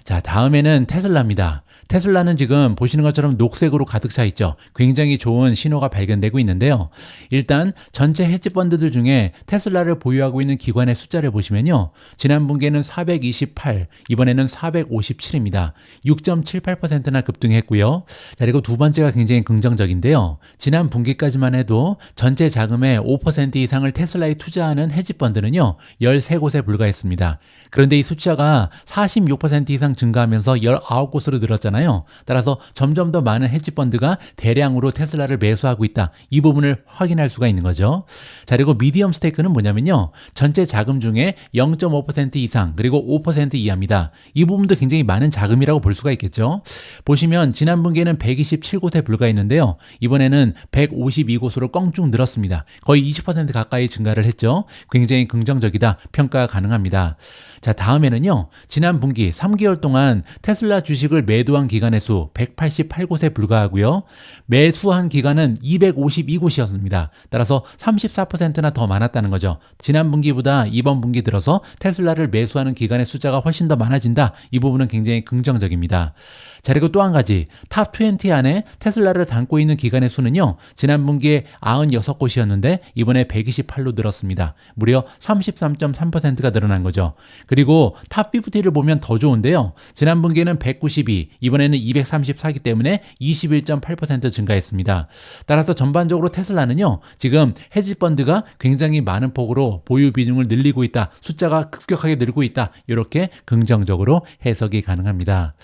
자, 다음에는 테슬라입니다. 테슬라는 지금 보시는 것처럼 녹색으로 가득 차 있죠. 굉장히 좋은 신호가 발견되고 있는데요. 일단 전체 헤지펀드들 중에 테슬라를 보유하고 있는 기관의 숫자를 보시면요, 지난 분기에는 428, 이번에는 457입니다. 6.78%나 급등했고요. 자, 그리고 두 번째가 굉장히 긍정적인데요, 지난 분기까지만 해도 전체 자금의 5% 이상을 테슬라에 투자하는 헤지펀드는요, 13곳에 불과했습니다. 그런데 이 숫자가 46% 이상 증가하면서 19곳으로 늘었죠. 늘었잖아요. 따라서 점점 더 많은 헤지펀드가 대량으로 테슬라를 매수하고 있다. 이 부분을 확인할 수가 있는 거죠. 자, 그리고 미디엄 스테이크는 뭐냐면요. 전체 자금 중에 0.5% 이상 그리고 5% 이하입니다. 이 부분도 굉장히 많은 자금이라고 볼 수가 있겠죠. 보시면 지난 분기에는 127곳에 불과했는데요. 이번에는 152곳으로 껑쭉 늘었습니다. 거의 20% 가까이 증가를 했죠. 굉장히 긍정적이다 평가 가능합니다. 자, 다음에는요. 지난 분기 3개월 동안 테슬라 주식을 매도한 기관의 수 188곳에 불과하고요. 매수한 기간은 252곳이었습니다. 따라서 34%나 더 많았다는 거죠. 지난 분기보다 이번 분기 들어서 테슬라를 매수하는 기관의 숫자가 훨씬 더 많아진다. 이 부분은 굉장히 긍정적입니다. 자, 그리고 또 한 가지 탑 20 안에 테슬라를 담고 있는 기관의 수는요. 지난 분기에 96곳이었는데 이번에 128로 늘었습니다. 무려 33.3%가 늘어난 거죠. 그리고 탑 50를 보면 더 좋은데요. 지난 분기에는 192, 이번에는 234이기 때문에 21.8% 증가했습니다. 따라서 전반적으로 테슬라는요. 지금 헤지펀드가 굉장히 많은 폭으로 보유 비중을 늘리고 있다. 숫자가 급격하게 늘고 있다. 이렇게 긍정적으로 해석이 가능합니다.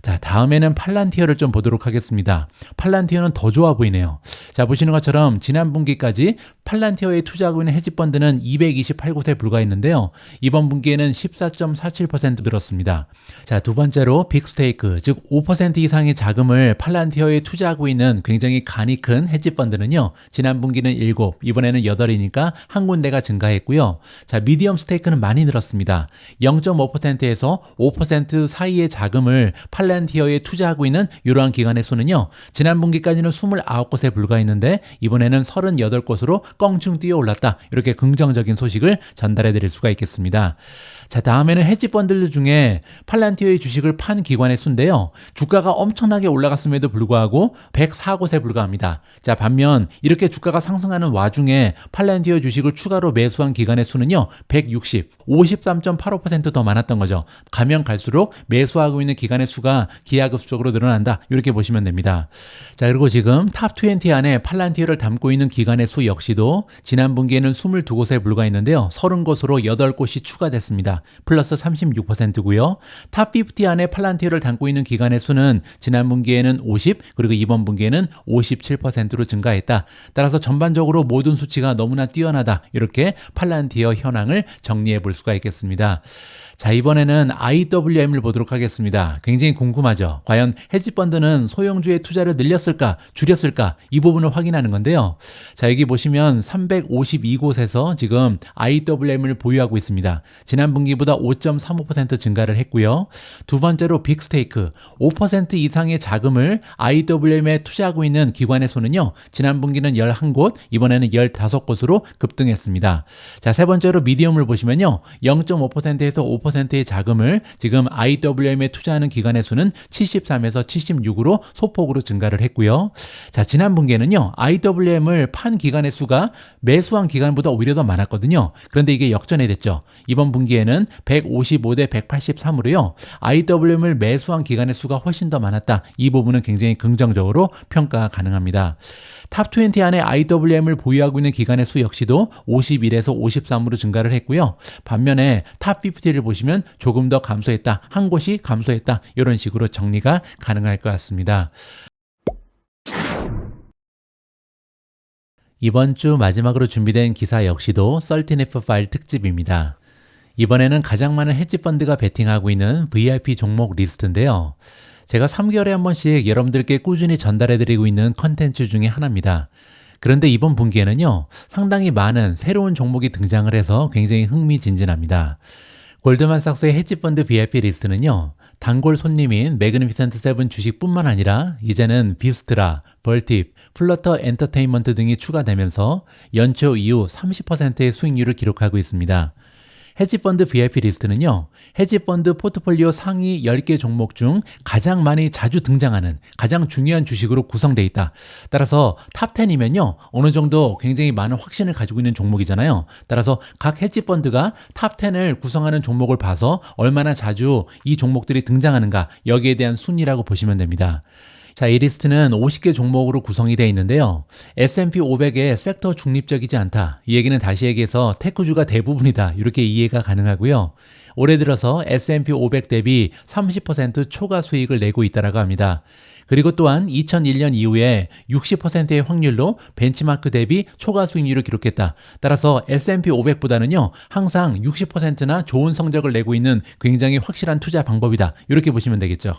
자, 다음에는 팔란티어를 좀 보도록 하겠습니다. 팔란티어는 더 좋아 보이네요. 자, 보시는 것처럼 지난 분기까지 팔란티어에 투자하고 있는 헤지펀드는 228곳에 불과했는데요. 이번 분기에는 14.47% 늘었습니다. 자, 두 번째로 빅스테이크, 즉 5% 이상의 자금을 팔란티어에 투자하고 있는 굉장히 간이 큰 헤지펀드는요. 지난 분기는 7, 이번에는 8이니까 한 군데가 증가했고요. 자, 미디엄 스테이크는 많이 늘었습니다. 0.5%에서 5% 사이의 자금을 팔란티어에 투자하고 있는 이러한 기관의 수는요. 지난 분기까지는 29곳에 불과했는데 이번에는 38곳으로 껑충 뛰어 올랐다. 이렇게 긍정적인 소식을 전달해 드릴 수가 있겠습니다. 자, 다음에는 헤지펀드 중에 팔란티어의 주식을 판 기관의 수인데요. 주가가 엄청나게 올라갔음에도 불구하고 104곳에 불과합니다. 자, 반면 이렇게 주가가 상승하는 와중에 팔란티어 주식을 추가로 매수한 기관의 수는요. 160, 53.85% 더 많았던 거죠. 가면 갈수록 매수하고 있는 기관의 수가 기하급수적으로 늘어난다. 이렇게 보시면 됩니다. 자, 그리고 지금 탑 20 안에 팔란티어를 담고 있는 기관의 수 역시도 지난 분기에는 22곳에 불과했는데요. 30곳으로 8곳이 추가됐습니다. 플러스 36%고요. 탑 50 안에 팔란티어를 담고 있는 기관의 수는 지난 분기에는 50, 그리고 이번 분기에는 57%로 증가했다. 따라서 전반적으로 모든 수치가 너무나 뛰어나다. 이렇게 팔란티어 현황을 정리해 볼 수가 있겠습니다. 자, 이번에는 IWM을 보도록 하겠습니다. 굉장히 궁금하죠. 과연 헤지펀드는 소형주의 투자를 늘렸을까, 줄였을까? 이 부분을 확인하는 건데요. 자, 여기 보시면 352곳에서 지금 IWM을 보유하고 있습니다. 지난 분기보다 5.35% 증가를 했고요. 두 번째로 빅스테이크, 5% 이상의 자금을 IWM에 투자하고 있는 기관의 수는요. 지난 분기는 11곳, 이번에는 15곳으로 급등했습니다. 자, 세 번째로 미디엄을 보시면요. 0.5%에서 5%의 자금을 지금 IWM에 투자하는 기관의 수는 73에서 76으로 소폭으로 증가를 했고요. 자, 지난 분기에는요. IWM을 판 기관의 수가 매수한 기간보다 오히려 더 많았거든요. 그런데 이게 역전이 됐죠. 이번 분기에는 155대 183으로요. IWM을 매수한 기관의 수가 훨씬 더 많았다. 이 부분은 굉장히 긍정적으로 평가 가능합니다. 탑 20 안에 IWM을 보유하고 있는 기관의 수 역시도 51에서 53으로 증가를 했고요. 반면에 탑 50를 보시면 조금 더 감소했다. 한 곳이 감소했다. 이런 식으로 정리가 가능할 것 같습니다. 이번 주 마지막으로 준비된 기사 역시도 13F 파일 특집입니다. 이번에는 가장 많은 헤지펀드가 베팅하고 있는 VIP 종목 리스트인데요. 제가 3개월에 한 번씩 여러분들께 꾸준히 전달해드리고 있는 컨텐츠 중에 하나입니다. 그런데 이번 분기에는요, 상당히 많은 새로운 종목이 등장을 해서 굉장히 흥미진진합니다. 골드만삭스의 헤지펀드 VIP 리스트는요, 단골 손님인 매그니피센트 세븐 주식뿐만 아니라 이제는 비스트라, 벌팁, 플러터 엔터테인먼트 등이 추가되면서 연초 이후 30%의 수익률을 기록하고 있습니다. 헤지펀드 VIP 리스트는요, 헤지펀드 포트폴리오 상위 10개 종목 중 가장 많이 자주 등장하는 가장 중요한 주식으로 구성되어 있다. 따라서 탑 10이면요, 어느 정도 굉장히 많은 확신을 가지고 있는 종목이잖아요. 따라서 각 헤지펀드가 탑 10을 구성하는 종목을 봐서 얼마나 자주 이 종목들이 등장하는가, 여기에 대한 순위라고 보시면 됩니다. 자, 이 리스트는 50개 종목으로 구성이 되어 있는데요. S&P 500의 섹터 중립적이지 않다. 이 얘기는 다시 얘기해서 테크주가 대부분이다. 이렇게 이해가 가능하고요. 올해 들어서 S&P 500 대비 30% 초과 수익을 내고 있다고 합니다. 그리고 또한 2001년 이후에 60%의 확률로 벤치마크 대비 초과 수익률을 기록했다. 따라서 S&P 500보다는요, 항상 60%나 좋은 성적을 내고 있는 굉장히 확실한 투자 방법이다. 이렇게 보시면 되겠죠.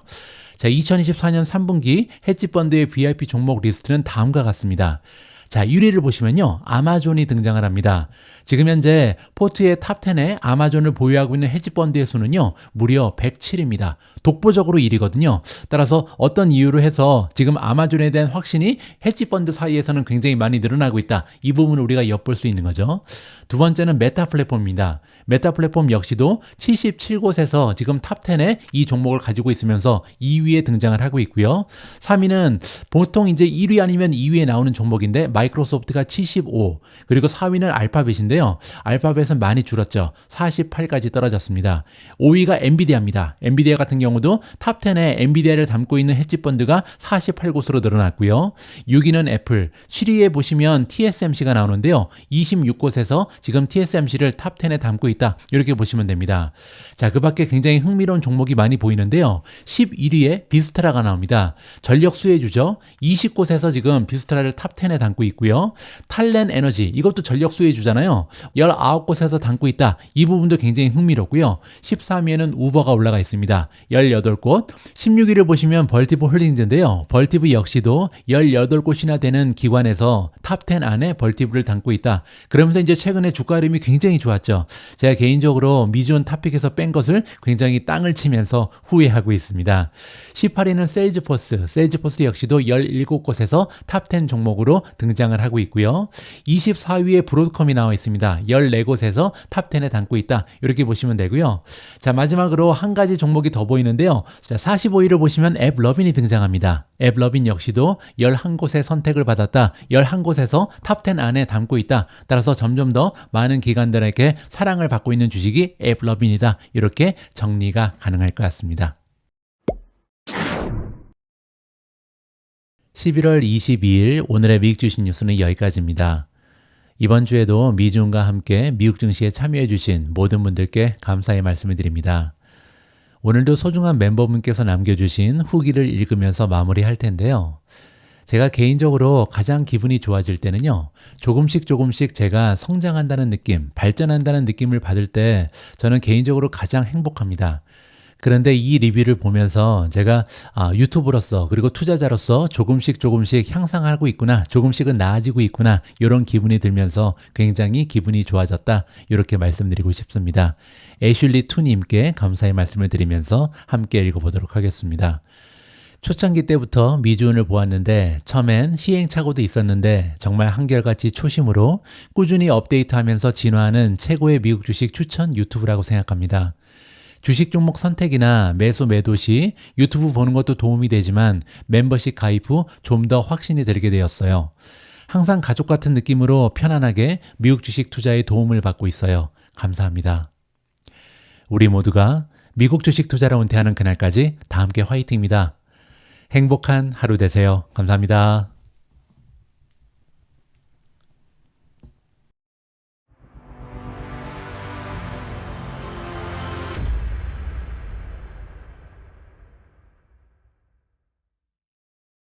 자, 2024년 3분기 헤지펀드의 VIP 종목 리스트는 다음과 같습니다. 자, 1위를 보시면요, 아마존이 등장을 합니다. 지금 현재 포트의 탑 10에 아마존을 보유하고 있는 헤지펀드의 수는요, 무려 107입니다. 독보적으로 1위거든요. 따라서 어떤 이유로 해서 지금 아마존에 대한 확신이 헤지펀드 사이에서는 굉장히 많이 늘어나고 있다. 이 부분을 우리가 엿볼 수 있는 거죠. 두 번째는 메타 플랫폼입니다. 메타 플랫폼 역시도 77곳에서 지금 탑 10에 이 종목을 가지고 있으면서 2위에 등장을 하고 있고요. 3위는 보통 이제 1위 아니면 2위에 나오는 종목인데 마이크로소프트가 75, 그리고 4위는 알파벳인데요. 알파벳은 많이 줄었죠. 48까지 떨어졌습니다. 5위가 엔비디아입니다. 엔비디아 같은 경우도 탑 10에 엔비디아를 담고 있는 헤지펀드가 48곳으로 늘어났고요. 6위는 애플, 7위에 보시면 TSMC가 나오는데요. 26곳에서 지금 TSMC를 탑 10에 담고 있다. 이렇게 보시면 됩니다. 자, 그 밖에 굉장히 흥미로운 종목이 많이 보이는데요. 11위에 비스트라가 나옵니다. 전력 수혜주죠. 20곳에서 지금 비스트라를 탑 10에 담고 있고요. 탈렌 에너지, 이것도 전력 수혜주잖아요. 19곳에서 담고 있다. 이 부분도 굉장히 흥미롭고요. 13위에는 우버가 올라가 있습니다. 18곳. 16위를 보시면 벌티브 홀딩즈인데요. 벌티브 역시도 18곳이나 되는 기관에서 탑 10 안에 벌티브를 담고 있다. 그러면서 이제 최근에 주가 흐름이 굉장히 좋았죠. 제가 개인적으로 미주온 탑픽에서 뺀 것을 굉장히 땅을 치면서 후회하고 있습니다. 18위는 세일즈포스 역시도 17곳에서 탑 10 종목으로 등장을 하고 있고요. 24위에 브로드컴이 나와 있습니다. 14곳에서 탑 10에 담고 있다. 이렇게 보시면 되고요. 자, 마지막으로 한 가지 종목이 더 보이는데요. 자, 45위를 보시면 앱러빈이 등장합니다. 앱러빈 역시도 11곳의 선택을 받았다. 11곳에서 탑 10 안에 담고 있다. 따라서 점점 더 많은 기관들에게 사랑을 받고 있는 주식이 앱러빈이다. 이렇게 정리가 가능할 것 같습니다. 11월 22일 오늘의 미국 주식 뉴스는 여기까지입니다. 이번 주에도 미주온과 함께 미국 증시에 참여해 주신 모든 분들께 감사의 말씀을 드립니다. 오늘도 소중한 멤버분께서 남겨주신 후기를 읽으면서 마무리할 텐데요. 제가 개인적으로 가장 기분이 좋아질 때는요, 조금씩 제가 성장한다는 느낌, 발전한다는 느낌을 받을 때 저는 개인적으로 가장 행복합니다. 그런데 이 리뷰를 보면서 제가 유튜브로서 그리고 투자자로서 조금씩 향상하고 있구나, 조금씩은 나아지고 있구나, 이런 기분이 들면서 굉장히 기분이 좋아졌다, 이렇게 말씀드리고 싶습니다. 애슐리 투님께 감사의 말씀을 드리면서 함께 읽어보도록 하겠습니다. 초창기 때부터 미주온을 보았는데 처음엔 시행착오도 있었는데 정말 한결같이 초심으로 꾸준히 업데이트하면서 진화하는 최고의 미국 주식 추천 유튜브라고 생각합니다. 주식 종목 선택이나 매수 매도 시 유튜브 보는 것도 도움이 되지만 멤버십 가입 후 좀 더 확신이 들게 되었어요. 항상 가족 같은 느낌으로 편안하게 미국 주식 투자에 도움을 받고 있어요. 감사합니다. 우리 모두가 미국 주식 투자로 은퇴하는 그날까지 다 함께 화이팅입니다. 행복한 하루 되세요. 감사합니다.